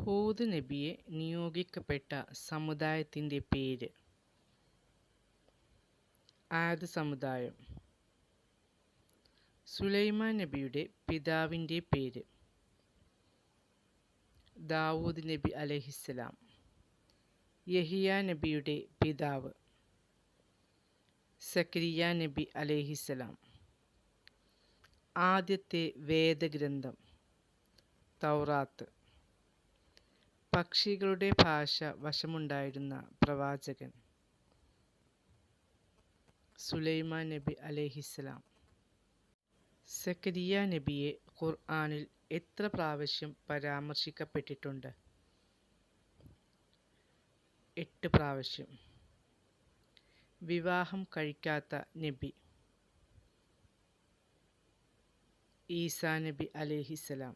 ഹൂദ് നബിയെ നിയോഗിക്കപ്പെട്ട സമുദായത്തിൻ്റെ പേര്. ആദ് സമുദായം. സുലൈമാൻ നബിയുടെ പിതാവിൻ്റെ പേര്. ദാവൂദ് നബി അലൈഹിസ്സലാം. യഹിയ നബിയുടെ പിതാവ്. സക്കരിയ നബി അലൈഹിസ്സലാം. ആദ്യത്തെ വേദഗ്രന്ഥം തൗറാത്ത്. പക്ഷികളുടെ ഭാഷ വശമുണ്ടായിരുന്ന പ്രവാചകൻ സുലൈമാൻ നബി അലൈഹിസ്സലാം. സക്കരിയ നബിയെ ഖുർആനിൽ എത്ര പ്രാവശ്യം പരാമർശിക്കപ്പെട്ടിട്ടുണ്ട്? 8 പ്രാവശ്യം. വിവാഹം കഴിക്കാത്ത നബി ഈസാ നബി അലൈഹിസ്സലാം.